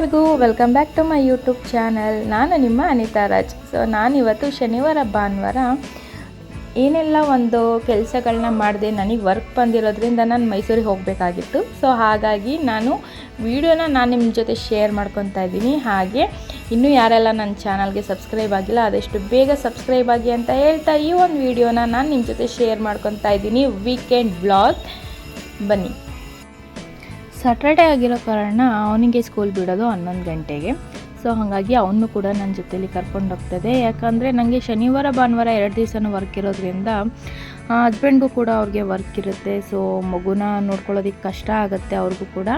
ಎಲ್ಲರಿಗೂ welcome back to my YouTube channel. ನಾನು ನಿಮ್ಮ ಅನಿತಾ ರಾಜ್. ಸೊ ನಾನಿವತ್ತು ಶನಿವಾರ ಭಾನುವಾರ ಏನೆಲ್ಲ ಒಂದು ಕೆಲಸಗಳನ್ನ ಮಾಡಿದೆ. ನನಗೆ ವರ್ಕ್ ಬಂದಿರೋದ್ರಿಂದ ನಾನು ಮೈಸೂರಿಗೆ ಹೋಗಬೇಕಾಗಿತ್ತು. ಸೊ ಹಾಗಾಗಿ ನಾನು ವಿಡಿಯೋನ ನಿಮ್ಮ ಜೊತೆ ಶೇರ್ ಮಾಡ್ಕೊತಾ ಇದ್ದೀನಿ. ಹಾಗೆ ಇನ್ನೂ ಯಾರೆಲ್ಲ ನನ್ನ ಚಾನಲ್ಗೆ ಸಬ್ಸ್ಕ್ರೈಬ್ ಆಗಿಲ್ಲ ಆದಷ್ಟು ಬೇಗ ಸಬ್ಸ್ಕ್ರೈಬ್ ಆಗಿ ಅಂತ ಹೇಳ್ತಾ ಈ ಒಂದು ವಿಡಿಯೋನ ನಾನು ನಿಮ್ಮ ಜೊತೆ ಶೇರ್ ಮಾಡ್ಕೊತಾ ಇದ್ದೀನಿ. Weekend vlog. ಬನ್ನಿ. ಸ್ಯಾಟರ್ಡೇ ಆಗಿರೋ ಕಾರಣ ಅವನಿಗೆ ಸ್ಕೂಲ್ ಬಿಡೋದು 11 ಗಂಟೆಗೆ. ಸೊ ಹಾಗಾಗಿ ಅವನು ಕೂಡ ನನ್ನ ಜೊತೆಲಿ ಕರ್ಕೊಂಡು ಹೋಗ್ತದೆ. ಯಾಕಂದರೆ ನನಗೆ ಶನಿವಾರ ಭಾನುವಾರ 2 ದಿವಸನೂ ವರ್ಕ್ ಇರೋದ್ರಿಂದ ಹಸ್ಬೆಂಡ್ಗೂ ಕೂಡ ಅವ್ರಿಗೆ ವರ್ಕ್ ಇರುತ್ತೆ. ಸೊ ಮಗುನ ನೋಡ್ಕೊಳ್ಳೋದಕ್ಕೆ ಕಷ್ಟ ಆಗುತ್ತೆ ಅವ್ರಿಗೂ ಕೂಡ.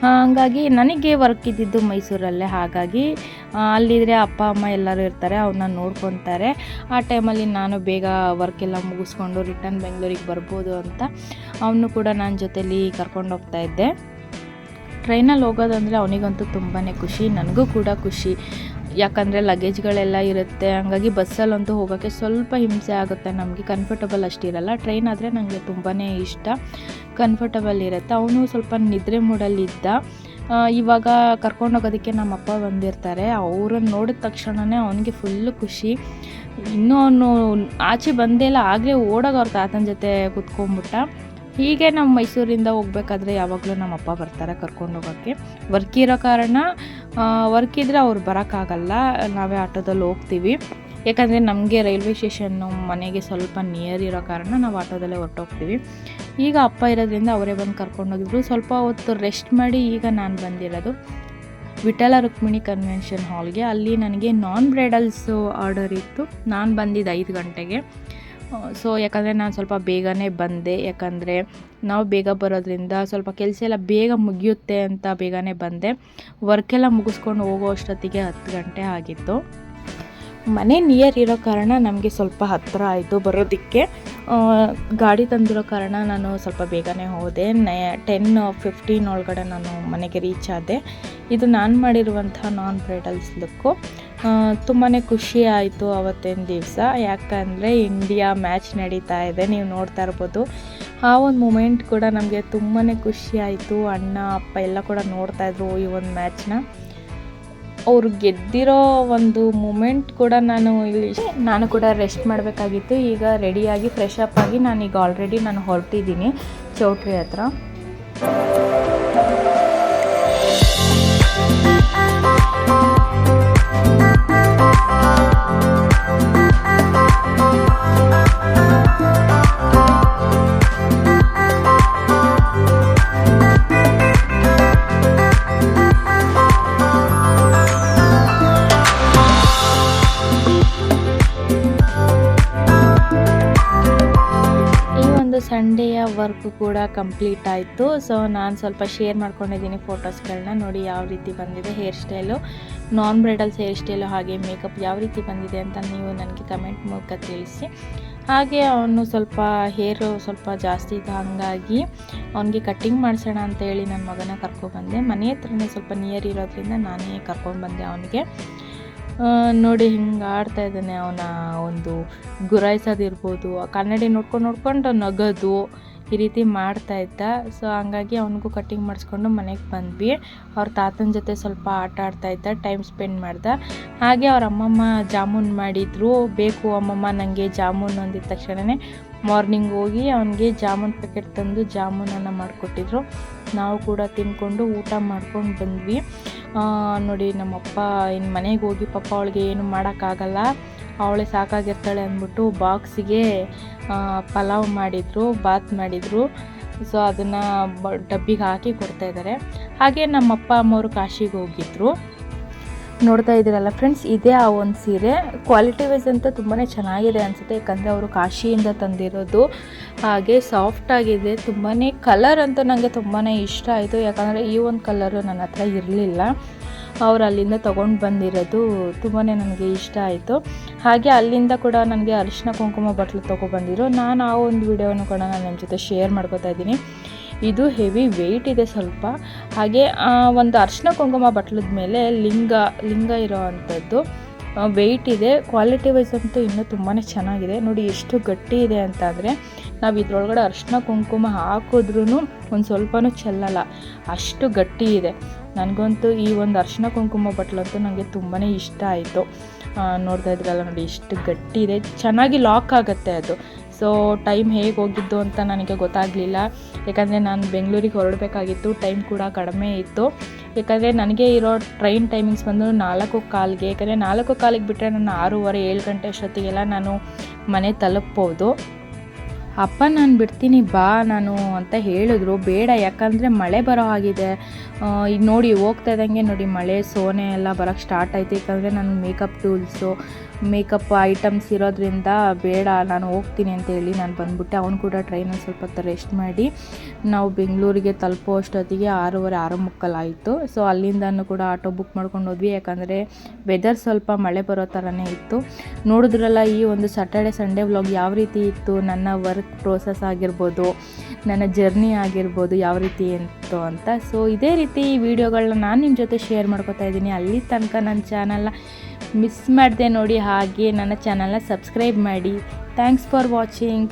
ಹಾಗಾಗಿ ನನಗೆ ವರ್ಕ್ ಇದ್ದಿದ್ದು ಮೈಸೂರಲ್ಲೇ. ಹಾಗಾಗಿ ಅಲ್ಲಿದ್ದರೆ ಅಪ್ಪ ಅಮ್ಮ ಎಲ್ಲರೂ ಇರ್ತಾರೆ, ಅವನ್ನ ನೋಡ್ಕೊತಾರೆ. ಆ ಟೈಮಲ್ಲಿ ನಾನು ಬೇಗ ವರ್ಕೆಲ್ಲ ಮುಗಿಸ್ಕೊಂಡು ರಿಟರ್ನ್ ಬೆಂಗಳೂರಿಗೆ ಬರ್ಬೋದು ಅಂತ ಅವನು ಕೂಡ ನನ್ನ ಜೊತೆಲಿ ಕರ್ಕೊಂಡು ಹೋಗ್ತಾಯಿದ್ದೆ. ಟ್ರೈನಲ್ಲಿ ಹೋಗೋದಂದರೆ ಅವನಿಗಂತೂ ತುಂಬಾ ಖುಷಿ, ನನಗೂ ಕೂಡ ಖುಷಿ. ಯಾಕಂದರೆ ಲಗೇಜ್ಗಳೆಲ್ಲ ಇರುತ್ತೆ. ಹಂಗಾಗಿ ಬಸ್ಸಲ್ಲಂತೂ ಹೋಗೋಕ್ಕೆ ಸ್ವಲ್ಪ ಹಿಂಸೆ ಆಗುತ್ತೆ, ನಮಗೆ ಕಂಫರ್ಟಬಲ್ ಅಷ್ಟಿರಲ್ಲ. ಟ್ರೈನ್ ಆದರೆ ನನಗೆ ತುಂಬಾ ಇಷ್ಟ, ಕಂಫರ್ಟಬಲ್ ಇರುತ್ತೆ. ಅವನು ಸ್ವಲ್ಪ ನಿದ್ರೆ ಮೂಡಲ್ಲಿದ್ದ. ಇವಾಗ ಕರ್ಕೊಂಡೋಗೋದಕ್ಕೆ ನಮ್ಮಪ್ಪ ಬಂದಿರ್ತಾರೆ. ಅವ್ರನ್ನ ನೋಡಿದ ತಕ್ಷಣವೇ ಅವನಿಗೆ ಫುಲ್ಲು ಖುಷಿ. ಇನ್ನೂ ಅವನು ಆಚೆ ಬಂದೇ ಇಲ್ಲ, ಆಗಲೇ ಓಡೋಗಿ ಅವ್ರ ತಾತನ ಜೊತೆ ಕೂತ್ಕೊಂಡ್ಬಿಟ್ಟ. ಹೀಗೆ ನಾವು ಮೈಸೂರಿಂದ ಹೋಗ್ಬೇಕಾದ್ರೆ ಯಾವಾಗಲೂ ನಮ್ಮ ಅಪ್ಪ ಬರ್ತಾರೆ ಕರ್ಕೊಂಡು ಹೋಗೋಕ್ಕೆ. ವರ್ಕ್ ಇರೋ ಕಾರಣ ವರ್ಕ್ ಇದ್ದರೆ ಅವ್ರು ಬರೋಕ್ಕಾಗಲ್ಲ, ನಾವೇ ಆಟೋದಲ್ಲಿ ಹೋಗ್ತೀವಿ. ಯಾಕಂದರೆ ನಮಗೆ ರೈಲ್ವೆ ಸ್ಟೇಷನ್ನು ಮನೆಗೆ ಸ್ವಲ್ಪ ನಿಯರ್ ಇರೋ ಕಾರಣ ನಾವು ಆಟೋದಲ್ಲೇ ಹೊರಟೋಗ್ತೀವಿ. ಈಗ ಅಪ್ಪ ಇರೋದ್ರಿಂದ ಅವರೇ ಬಂದು ಕರ್ಕೊಂಡೋಗಿದ್ರು. ಸ್ವಲ್ಪ ಹೊತ್ತು ರೆಸ್ಟ್ ಮಾಡಿ ಈಗ ನಾನು ಬಂದಿರೋದು ವಿಠಲ ರುಕ್ಮಿಣಿ ಕನ್ವೆನ್ಷನ್ ಹಾಲ್ಗೆ. ಅಲ್ಲಿ ನನಗೆ ನಾನ್ ಬ್ರೈಡಲ್ಸು ಆರ್ಡರ್ ಇತ್ತು. ನಾನು ಬಂದಿದ್ದು 5 ಗಂಟೆಗೆ. ಸೊ ಯಾಕಂದರೆ ನಾನು ಸ್ವಲ್ಪ ಬೇಗನೆ ಬಂದೆ. ಯಾಕಂದರೆ ನಾವು ಬೇಗ ಬರೋದ್ರಿಂದ ಸ್ವಲ್ಪ ಕೆಲಸ ಎಲ್ಲ ಬೇಗ ಮುಗಿಯುತ್ತೆ ಅಂತ ಬೇಗನೆ ಬಂದೆ. ವರ್ಕೆಲ್ಲ ಮುಗಿಸ್ಕೊಂಡು ಹೋಗೋ ಅಷ್ಟೊತ್ತಿಗೆ 10 ಗಂಟೆ ಆಗಿತ್ತು. ಮನೆ ನಿಯರ್ ಇರೋ ಕಾರಣ ನಮಗೆ ಸ್ವಲ್ಪ ಹತ್ತಿರ ಆಯಿತು ಬರೋದಕ್ಕೆ. ಗಾಡಿ ತಂದಿರೋ ಕಾರಣ ನಾನು ಸ್ವಲ್ಪ ಬೇಗನೆ ಹೋದೆ. 10:15 ಒಳಗಡೆ ನಾನು ಮನೆಗೆ ರೀಚ್ ಆದೆ. ಇದು ನಾನು ಮಾಡಿರುವಂಥ ನಾನ್ ಬ್ರೈಡಲ್ಸ್ ಲುಕ್ಕು. ತುಂಬಾ ಖುಷಿ ಆಯಿತು ಆವತ್ತಿನ ದಿವಸ. ಯಾಕಂದರೆ ಇಂಡಿಯಾ ಮ್ಯಾಚ್ ನಡೀತಾ ಇದೆ, ನೀವು ನೋಡ್ತಾ ಇರ್ಬೋದು. ಆ ಒಂದು ಮೂಮೆಂಟ್ ಕೂಡ ನಮಗೆ ತುಂಬಾ ಖುಷಿ ಆಯಿತು. ಅಣ್ಣ ಅಪ್ಪ ಎಲ್ಲ ಕೂಡ ನೋಡ್ತಾಯಿದ್ರು ಈ ಒಂದು ಮ್ಯಾಚ್ನ. ಅವರು ಗೆದ್ದಿರೋ ಒಂದು ಮೂಮೆಂಟ್ ಕೂಡ ನಾನು ಕೂಡ ರೆಸ್ಟ್ ಮಾಡಬೇಕಾಗಿತ್ತು. ಈಗ ರೆಡಿಯಾಗಿ ಫ್ರೆಶ್ ಅಪ್ ಆಗಿ ನಾನೀಗ ಆಲ್ರೆಡಿ ಹೊರಟಿದ್ದೀನಿ ಚೌಟ್ರಿ ಹತ್ರ. ಸಂಡೇಯ ವರ್ಕ್ ಕೂಡ ಕಂಪ್ಲೀಟ್ ಆಯಿತು. ಸೊ ನಾನು ಸ್ವಲ್ಪ ಶೇರ್ ಮಾಡ್ಕೊಂಡಿದ್ದೀನಿ ಫೋಟೋಸ್ಗಳನ್ನ. ನೋಡಿ ಯಾವ ರೀತಿ ಬಂದಿದೆ ಹೇರ್ ಸ್ಟೈಲು, ನಾನ್ ಬ್ರೈಡಲ್ಸ್ ಹೇರ್ ಸ್ಟೈಲು, ಹಾಗೆ ಮೇಕಪ್ ಯಾವ ರೀತಿ ಬಂದಿದೆ ಅಂತ ನೀವು ನನಗೆ ಕಮೆಂಟ್ ಮೂಲಕ ತಿಳಿಸಿ. ಹಾಗೆ ಅವನು ಸ್ವಲ್ಪ ಹೇರು ಸ್ವಲ್ಪ ಜಾಸ್ತಿ ಇತ್ತು, ಹಾಗಾಗಿ ಅವನಿಗೆ ಕಟ್ಟಿಂಗ್ ಮಾಡಿಸೋಣ ಅಂತ ಹೇಳಿ ನನ್ನ ಮಗನ ಕರ್ಕೊಬಂದೆ. ಮನೆ ಹತ್ರನೇ ಸ್ವಲ್ಪ ನಿಯರ್ ಇರೋದ್ರಿಂದ ನಾನೇ ಕರ್ಕೊಂಡು ಬಂದೆ ಅವನಿಗೆ. ನೋಡಿ ಹಿಂಗೆ ಆಡ್ತಾ ಇದ್ದಾನೆ. ಅವನ ಒಂದು ಗುರಾಯಿಸೋದಿರ್ಬೋದು, ಕನ್ನಡಿ ನೋಡ್ಕೊಂಡು ನಗೋದು, ಈ ರೀತಿ ಮಾಡ್ತಾಯಿದ್ದ. ಸೊ ಹಂಗಾಗಿ ಅವನಿಗೂ ಕಟ್ಟಿಂಗ್ ಮಾಡಿಸ್ಕೊಂಡು ಮನೆಗೆ ಬಂದ್ವಿ. ಅವ್ರ ತಾತನ ಜೊತೆ ಸ್ವಲ್ಪ ಆಟ ಆಡ್ತಾಯಿದ್ದ, ಟೈಮ್ ಸ್ಪೆಂಡ್ ಮಾಡ್ದ. ಹಾಗೆ ಅವ್ರ ಅಮ್ಮಮ್ಮ ಜಾಮೂನ್ ಮಾಡಿದರು. ಬೇಕು ಅಮ್ಮಮ್ಮ ನನಗೆ ಜಾಮೂನ್ ಅಂದಿದ ತಕ್ಷಣವೇ ಮಾರ್ನಿಂಗ್ ಹೋಗಿ ಅವನಿಗೆ ಜಾಮೂನ್ ಪ್ಯಾಕೆಟ್ ತಂದು ಜಾಮೂನನ್ನು ಮಾಡಿಕೊಟ್ಟಿದ್ರು. ನಾವು ಕೂಡ ತಿಂದ್ಕೊಂಡು ಊಟ ಮಾಡ್ಕೊಂಡು ಬಂದ್ವಿ. ನೋಡಿ ನಮ್ಮಪ್ಪ ಇನ್ನು ಮನೆಗೆ ಹೋಗಿ ಪಾಪ ಅವಳಿಗೆ ಏನು ಮಾಡೋಕ್ಕಾಗಲ್ಲ, ಅವಳೇ ಸಾಕಾಗಿರ್ತಾಳೆ ಅಂದ್ಬಿಟ್ಟು ಬಾಕ್ಸಿಗೆ ಪಲಾವ್ ಮಾಡಿದರು, ಬಾತ್ ಮಾಡಿದರು. ಸೊ ಅದನ್ನು ಡಬ್ಬಿಗೆ ಹಾಕಿ ಕೊಡ್ತಾಯಿದ್ದಾರೆ. ಹಾಗೆ ನಮ್ಮಪ್ಪ ಅಮ್ಮವರು ಕಾಶಿಗೆ ಹೋಗಿದ್ರು. ನೋಡ್ತಾ ಇದ್ದೀರಲ್ಲ ಫ್ರೆಂಡ್ಸ್, ಇದೇ ಆ ಒಂದು ಸೀರೆ. ಕ್ವಾಲಿಟಿ ವೈಸ್ ಅಂತೂ ತುಂಬಾ ಚೆನ್ನಾಗಿದೆ ಅನಿಸುತ್ತೆ. ಯಾಕಂದರೆ ಅವರು ಕಾಶಿಯಿಂದ ತಂದಿರೋದು. ಹಾಗೆ ಸಾಫ್ಟಾಗಿದೆ ತುಂಬಾ. ಕಲರ್ ಅಂತೂ ನನಗೆ ತುಂಬಾ ಇಷ್ಟ ಆಯಿತು. ಯಾಕಂದರೆ ಈ ಒಂದು ಕಲರು ನನ್ನ ಹತ್ರ ಇರಲಿಲ್ಲ, ಅವ್ರು ಅಲ್ಲಿಂದ ತೊಗೊಂಡು ಬಂದಿರೋದು ತುಂಬಾ ನನಗೆ ಇಷ್ಟ ಆಯಿತು. ಹಾಗೆ ಅಲ್ಲಿಂದ ಕೂಡ ನನಗೆ ಅರಿಶಿನ ಕುಂಕುಮ ಬಟ್ಲು ತೊಗೊಬಂದಿದ್ರು. ನಾನು ಆ ಒಂದು ವಿಡಿಯೋನು ಕೂಡ ನಾನು ನಿಮ್ಮ ಜೊತೆ ಶೇರ್ ಮಾಡ್ಕೊತಾ ಇದ್ದೀನಿ. ಇದು ಹೆವಿ ವೆಯ್ಟ್ ಇದೆ ಸ್ವಲ್ಪ. ಹಾಗೆ ಒಂದು ಅರಿಶಿನ ಕುಂಕುಮ ಬಟ್ಲದ ಮೇಲೆ ಲಿಂಗ ಇರೋ ಅಂಥದ್ದು ವೆಯ್ಟ್ ಇದೆ. ಕ್ವಾಲಿಟಿ ವೈಸ್ ಅಂತೂ ಇನ್ನೂ ತುಂಬಾ ಚೆನ್ನಾಗಿದೆ. ನೋಡಿ ಎಷ್ಟು ಗಟ್ಟಿ ಇದೆ ಅಂತ ಅಂದರೆ ನಾವು ಇದ್ರೊಳಗಡೆ ಅರಿಶಿನ ಕುಂಕುಮ ಹಾಕಿದ್ರೂ ಒಂದು ಸ್ವಲ್ಪನೂ ಚೆಲ್ಲಲ್ಲ, ಅಷ್ಟು ಗಟ್ಟಿ ಇದೆ. ನನಗಂತೂ ಈ ಒಂದು ಅರಿಶಿನ ಕುಂಕುಮ ಬಟ್ಲಂತೂ ನನಗೆ ತುಂಬಾ ಇಷ್ಟ ಆಯಿತು. ನೋಡ್ತಾ ಇದ್ರಲ್ಲ ನೋಡಿ ಎಷ್ಟು ಗಟ್ಟಿ ಇದೆ, ಚೆನ್ನಾಗಿ ಲಾಕ್ ಆಗುತ್ತೆ ಅದು. ಸೊ ಟೈಮ್ ಹೇಗೆ ಹೋಗಿದ್ದು ಅಂತ ನನಗೆ ಗೊತ್ತಾಗಲಿಲ್ಲ, ಯಾಕಂದರೆ ನಾನು ಬೆಂಗಳೂರಿಗೆ ಹೊರಡಬೇಕಾಗಿತ್ತು, ಟೈಮ್ ಕೂಡ ಕಡಿಮೆ ಇತ್ತು. ಯಾಕಂದರೆ ನನಗೆ ಇರೋ ಟ್ರೈನ್ ಟೈಮಿಂಗ್ಸ್ ಬಂದು 4:15ಗೆ, ಯಾಕಂದರೆ 4:15ಗೆ ಬಿಟ್ಟರೆ ನಾನು 6:30 7 ಗಂಟೆ ಅಷ್ಟೊತ್ತಿಗೆಲ್ಲ ನಾನು ಮನೆ ತಲುಪ್ಬೋದು. ಅಪ್ಪ ನಾನು ಬಿಡ್ತೀನಿ ಬಾ ನಾನು ಅಂತ ಹೇಳಿದ್ರು, ಬೇಡ ಯಾಕಂದರೆ ಮಳೆ ಬರೋ ಹಾಗಿದೆ. ಈಗ ನೋಡಿ ಹೋಗ್ತಾ ಇದ್ದಂಗೆ ನೋಡಿ ಮಳೆ ಸೋನೆ ಎಲ್ಲ ಬರೋಕ್ಕೆ ಸ್ಟಾರ್ಟ್ ಆಯಿತು. ಯಾಕಂದರೆ ನಾನು ಮೇಕಪ್ ಟೂಲ್ಸು ಮೇಕಪ್ ಐಟಮ್ಸ್ ಇರೋದ್ರಿಂದ ಬೇಡ ನಾನು ಹೋಗ್ತೀನಿ ಅಂತ ಹೇಳಿ ನಾನು ಬಂದುಬಿಟ್ಟೆ. ಅವನು ಕೂಡ ಟ್ರೈನಲ್ಲಿ ಸ್ವಲ್ಪ ಹೊತ್ತು ರೆಸ್ಟ್ ಮಾಡಿ ನಾವು ಬೆಂಗಳೂರಿಗೆ ತಲುಪೋ ಅಷ್ಟೊತ್ತಿಗೆ 6:30 6:45 ಆಯಿತು. ಸೊ ಅಲ್ಲಿಂದನೂ ಕೂಡ ಆಟೋ ಬುಕ್ ಮಾಡ್ಕೊಂಡು ಹೋದ್ವಿ, ಯಾಕಂದರೆ ವೆದರ್ ಸ್ವಲ್ಪ ಮಳೆ ಬರೋ ಥರನೇ ಇತ್ತು. ನೋಡಿದ್ರಲ್ಲ ಈ ಒಂದು ಸ್ಯಾಟರ್ಡೆ ಸಂಡೇ ವ್ಲಾಗ್ ಯಾವ ರೀತಿ ಇತ್ತು, ನನ್ನ ವರ್ಕ್ ಪ್ರೋಸೆಸ್ ಆಗಿರ್ಬೋದು, ನನ್ನ ಜರ್ನಿ ಆಗಿರ್ಬೋದು ಯಾವ ರೀತಿ ಇತ್ತು ಅಂತ. ಸೊ ಇದೇ ರೀತಿ ಈ ವಿಡಿಯೋಗಳನ್ನ ನಾನು ನಿಮ್ಮ ಜೊತೆ ಶೇರ್ ಮಾಡ್ಕೊತಾ ಇದ್ದೀನಿ. ಅಲ್ಲಿ ತನಕ ನನ್ನ ಚಾನಲ್ನ ಮಿಸ್ ಮಾಡದೆ ನೋಡಿ, ಹಾಗೆ ನನ್ನ ಚಾನಲ್ನ ಸಬ್ಸ್ಕ್ರೈಬ್ ಮಾಡಿ. Thanks for watching.